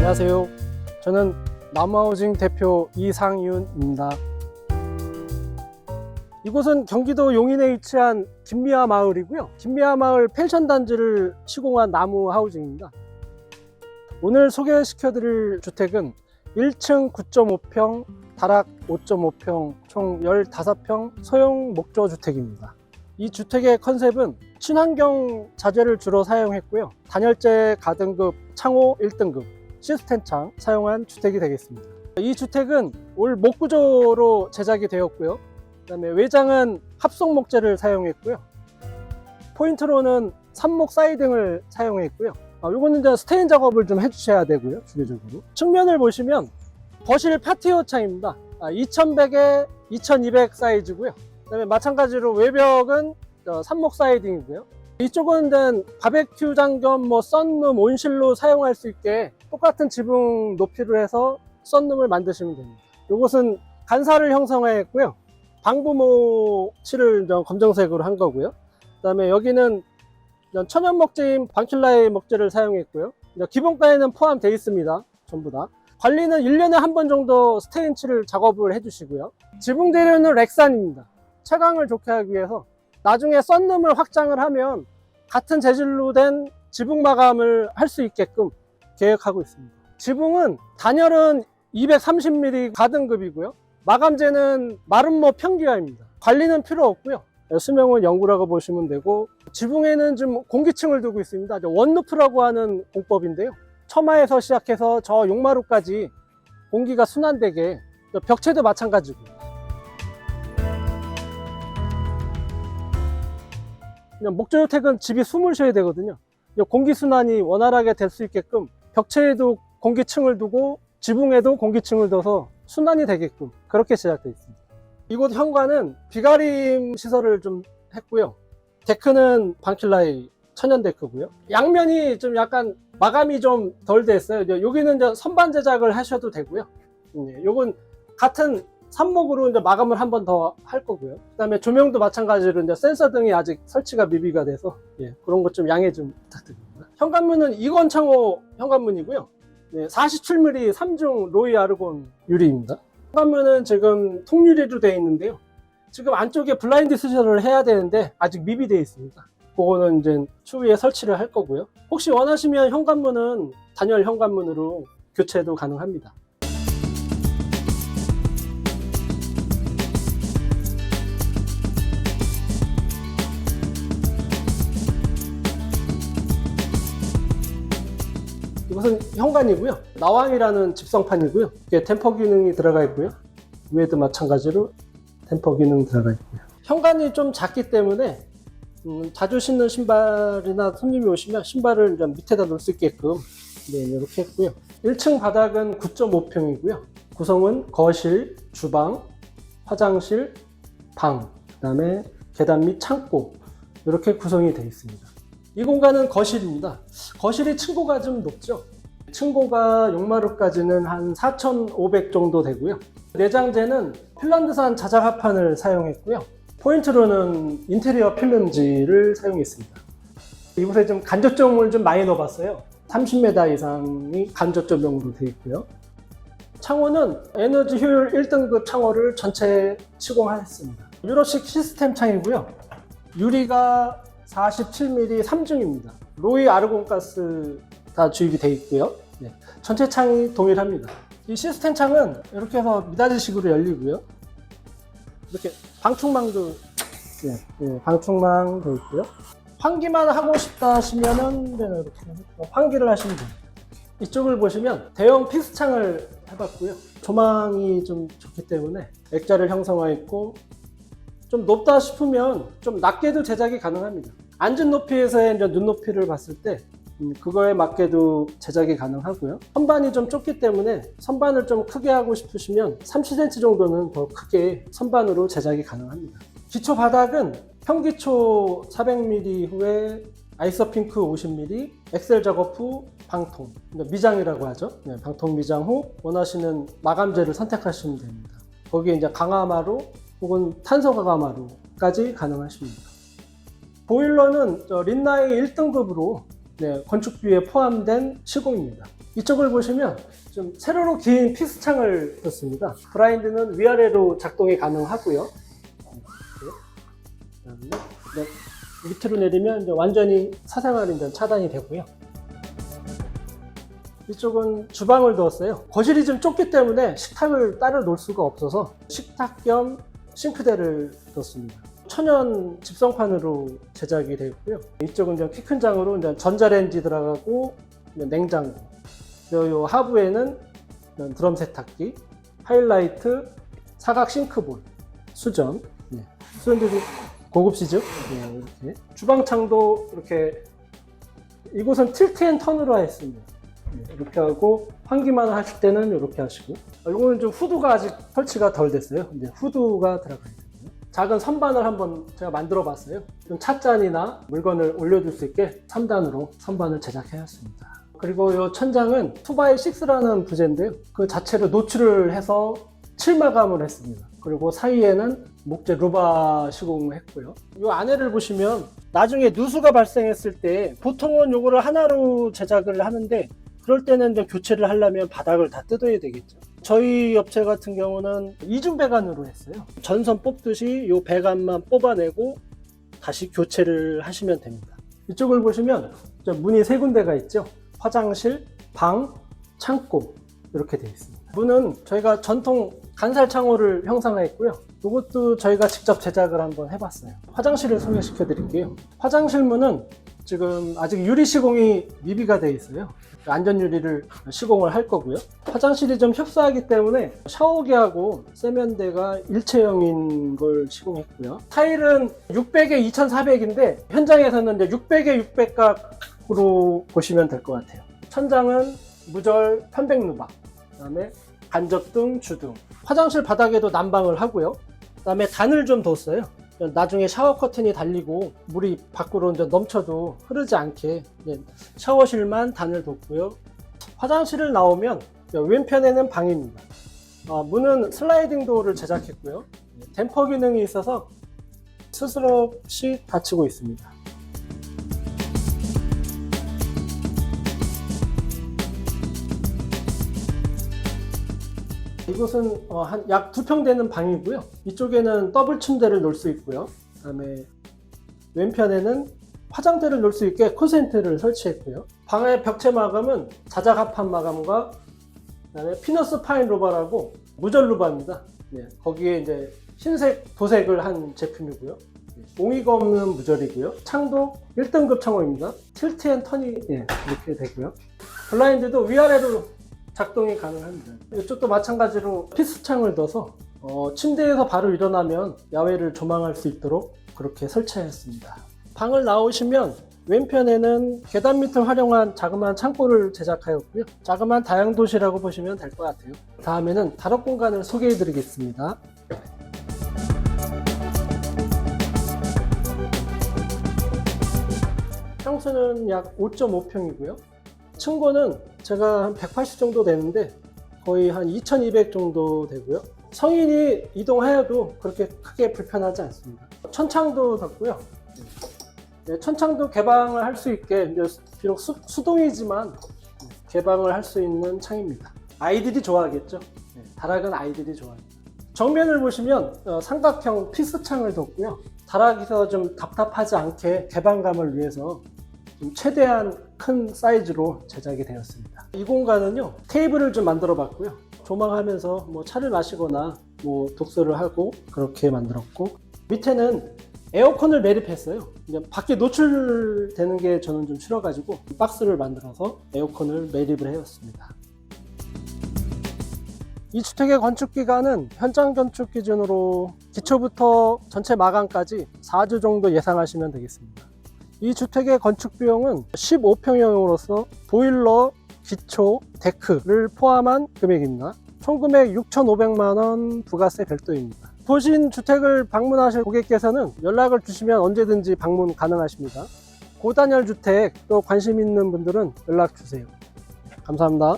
안녕하세요. 저는 나무하우징 대표 이상윤입니다. 이곳은 경기도 용인에 위치한 김미아 마을이고요. 김미아 마을 펜션 단지를 시공한 나무하우징입니다. 오늘 소개시켜드릴 주택은 1층 9.5평, 다락 5.5평, 총 15평 소형 목조 주택입니다. 이 주택의 컨셉은 친환경 자재를 주로 사용했고요. 단열재 가등급 창호 1등급 시스템창 사용한 주택이 되겠습니다. 이 주택은 올 목구조로 제작이 되었고요. 그다음에 외장은 합성 목재를 사용했고요. 포인트로는 삼목 사이딩을 사용했고요. 이거는 이제 스테인 작업을 좀 해주셔야 되고요. 주기적으로. 측면을 보시면 거실 파티오 창입니다. 2100에 2200 사이즈고요. 그다음에 마찬가지로 외벽은 삼목 사이딩이고요. 이쪽은 이제 바베큐장 겸 썬룸, 온실로 사용할 수 있게 똑같은 지붕 높이로 해서 썬룸을 만드시면 됩니다. 이것은 간사를 형성했고요. 방부모 칠을 검정색으로 한 거고요. 그 다음에 여기는 천연 목재인 방킬라이 목재를 사용했고요. 기본가에는 포함되어 있습니다. 전부 다. 관리는 1년에 한 번 정도 스테인 칠을 작업을 해주시고요. 지붕 재료는 렉산입니다. 채광을 좋게 하기 위해서 나중에 썬룸을 확장을 하면 같은 재질로 된 지붕 마감을 할 수 있게끔 계획하고 있습니다. 지붕은 단열은 230mm 가등급이고요. 마감재는 마름모 평기화입니다. 관리는 필요 없고요. 수명은 영구라고 보시면 되고, 지붕에는 좀 공기층을 두고 있습니다. 원루프라고 하는 공법인데요. 처마에서 시작해서 저 용마루까지 공기가 순환되게, 벽체도 마찬가지고요. 목조주택은 집이 숨을 쉬어야 되거든요. 공기순환이 원활하게 될 수 있게끔 벽체에도 공기층을 두고 지붕에도 공기층을 둬서 순환이 되게끔 그렇게 제작되어 있습니다. 이곳 현관은 비가림 시설을 좀 했고요. 데크는 방킬라이 천연 데크고요. 양면이 좀 약간 마감이 좀 덜 됐어요. 여기는 이제 선반 제작을 하셔도 되고요. 요건 같은 삼목으로 이제 마감을 한 번 더 할 거고요. 그 다음에 조명도 마찬가지로 이제 센서 등이 아직 설치가 미비가 돼서 그런 것 좀 양해 좀 부탁드립니다. 현관문은 이건 창호 현관문이고요. 47mm 3중 로이 아르곤 유리입니다. 현관문은 지금 통유리로 되어 있는데요. 지금 안쪽에 블라인드 시설을 해야 되는데 아직 미비되어 있습니다. 그거는 이제 추후에 설치를 할 거고요. 혹시 원하시면 현관문은 단열 현관문으로 교체도 가능합니다. 이것은 현관이고요. 나왕이라는 집성판이고요. 이게 템퍼 기능이 들어가 있고요. 위에도 마찬가지로 템퍼 기능 들어가 있고요. 현관이 좀 작기 때문에 자주 신는 신발이나 손님이 오시면 신발을 좀 밑에다 놓을 수 있게끔 이렇게 했고요. 1층 바닥은 9.5평이고요. 구성은 거실, 주방, 화장실, 방, 그 다음에 계단 및 창고 이렇게 구성이 되어 있습니다. 이 공간은 거실입니다. 거실이 층고가 좀 높죠. 층고가 용마루까지는 한 4,500 정도 되고요. 내장재는 핀란드산 자작합판을 사용했고요. 포인트로는 인테리어 필름지를 사용했습니다. 이곳에 좀 간접조명을 좀 많이 넣어봤어요. 30m 이상이 간접조명으로 되어 있고요. 창호는 에너지 효율 1등급 창호를 전체 시공했습니다. 유로식 시스템 창이고요. 유리가 47mm 3중입니다. 로이 아르곤 가스 다 주입이 되어 있고요. 전체 창이 동일합니다. 이 시스템 창은 이렇게 해서 미닫이식으로 열리고요. 이렇게 방충망도 방충망 되어 있고요. 환기만 하고 싶다 하시면은 이렇게 환기를 하시면 됩니다. 이쪽을 보시면 대형 피스창을 해봤고요. 조망이 좀 좋기 때문에 액자를 형성하였고, 좀 높다 싶으면 좀 낮게도 제작이 가능합니다. 앉은 높이에서의 이제 눈높이를 봤을 때 그거에 맞게도 제작이 가능하고요. 선반이 좀 좁기 때문에 선반을 좀 크게 하고 싶으시면 30cm 정도는 더 크게 선반으로 제작이 가능합니다. 기초 바닥은 평기초 400mm 후에 아이서핑크 50mm, 엑셀 작업 후 방통, 미장이라고 하죠. 방통 미장 후 원하시는 마감재를 선택하시면 됩니다. 거기에 이제 강화마루 혹은 탄소 강화마루까지 가능하십니다. 보일러는 린나이 1등급으로 건축비에 포함된 시공입니다. 이쪽을 보시면 좀 세로로 긴 피스창을 뒀습니다. 블라인드는 위아래로 작동이 가능하고요. 그다음에 밑으로 내리면 이제 완전히 사생활 인전 차단이 되고요. 이쪽은 주방을 두었어요. 거실이 좀 좁기 때문에 식탁을 따로 놓을 수가 없어서 식탁 겸 싱크대를 뒀습니다. 천연 집성판으로 제작이 되어 있고요. 이쪽은 이제 키 큰 장으로 이제 전자레인지 들어가고 냉장고. 요 하부에는 드럼 세탁기, 하이라이트, 사각 싱크볼, 수전. 네. 수전도 좀 고급지죠? 네, 이렇게. 주방창도 이렇게 이곳은 틸트 앤 턴으로 했습니다. 네, 이렇게 하고 환기만 하실 때는 이렇게 하시고. 이거는 좀 후드가 아직 설치가 덜 됐어요. 이제 후드가 들어가야 돼요. 작은 선반을 한번 제가 만들어 봤어요. 좀 찻잔이나 물건을 올려둘 수 있게 3단으로 선반을 제작해왔습니다. 그리고 이 천장은 2x6라는 부재인데요. 그 자체로 노출을 해서 7마감을 했습니다. 그리고 사이에는 목재 루바 시공을 했고요. 이 안에를 보시면 나중에 누수가 발생했을 때 보통은 이거를 하나로 제작을 하는데 그럴 때는 이제 교체를 하려면 바닥을 다 뜯어야 되겠죠. 저희 업체 같은 경우는 이중 배관으로 했어요. 전선 뽑듯이 이 배관만 뽑아내고 다시 교체를 하시면 됩니다. 이쪽을 보시면 문이 세 군데가 있죠. 화장실, 방, 창고 이렇게 되어 있습니다. 문은 저희가 전통 간살 창호를 형상화했고요. 이것도 저희가 직접 제작을 한번 해봤어요. 화장실을 소개시켜 드릴게요. 화장실 문은 지금 아직 유리 시공이 미비가 되어 있어요. 안전 유리를 시공을 할 거고요. 화장실이 좀 협소하기 때문에 샤워기하고 세면대가 일체형인 걸 시공했고요. 타일은 600에 2400인데 현장에서는 이제 600에 600각으로 보시면 될 것 같아요. 천장은 무절 편백루박, 그다음에 간접등, 주등. 화장실 바닥에도 난방을 하고요. 그다음에 단을 좀 뒀어요. 나중에 샤워 커튼이 달리고 물이 밖으로 이제 넘쳐도 흐르지 않게 샤워실만 단을 뒀고요. 화장실을 나오면 왼편에는 방입니다. 문은 슬라이딩 도어를 제작했고요. 댐퍼 기능이 있어서 스스로 없이 닫히고 있습니다. 이곳은 약 2평 되는 방이고요. 이쪽에는 더블 침대를 놓을 수 있고요. 그다음에 왼편에는 화장대를 놓을 수 있게 콘센트를 설치했고요. 방의 벽체 마감은 자작 합판 마감과 그다음에 피너스 파인 루바라고 무절 루바입니다. 네, 거기에 이제 흰색 도색을 한 제품이고요. 옹이가 없는 무절이고요. 창도 1등급 창호입니다. 틸트 앤 턴이 이렇게 되고요. 블라인드도 위아래로 작동이 가능합니다. 이쪽도 마찬가지로 피스창을 넣어서 침대에서 바로 일어나면 야외를 조망할 수 있도록 그렇게 설치했습니다. 방을 나오시면 왼편에는 계단 밑을 활용한 자그마한 창고를 제작하였고요. 자그마한 다용도시라고 보시면 될 것 같아요. 다음에는 다락 공간을 소개해 드리겠습니다. 평수는 약 5.5평이고요. 층고는 제가 한 180 정도 되는데 거의 한 2200 정도 되고요. 성인이 이동하여도 그렇게 크게 불편하지 않습니다. 천창도 닫고요. 네, 천창도 개방을 할 수 있게 비록 수동이지만 개방을 할 수 있는 창입니다. 아이들이 좋아하겠죠. 네, 다락은 아이들이 좋아합니다. 정면을 보시면 삼각형 피스창을 뒀고요. 다락에서 좀 답답하지 않게 개방감을 위해서 좀 최대한 큰 사이즈로 제작이 되었습니다. 이 공간은요, 테이블을 좀 만들어 봤고요. 조망하면서 뭐 차를 마시거나 뭐 독서를 하고 그렇게 만들었고, 밑에는 에어컨을 매립했어요. 이제 밖에 노출되는 게 저는 좀 싫어가지고 박스를 만들어서 에어컨을 매립을 해왔습니다. 이 주택의 건축 기간은 현장 건축 기준으로 기초부터 전체 마감까지 4주 정도 예상하시면 되겠습니다. 이 주택의 건축 비용은 15평형으로서 보일러, 기초, 데크를 포함한 금액입니다. 총 금액 6,500만원 부가세 별도입니다. 보신 주택을 방문하실 고객께서는 연락을 주시면 언제든지 방문 가능하십니다. 고단열 주택 또 관심 있는 분들은 연락 주세요. 감사합니다.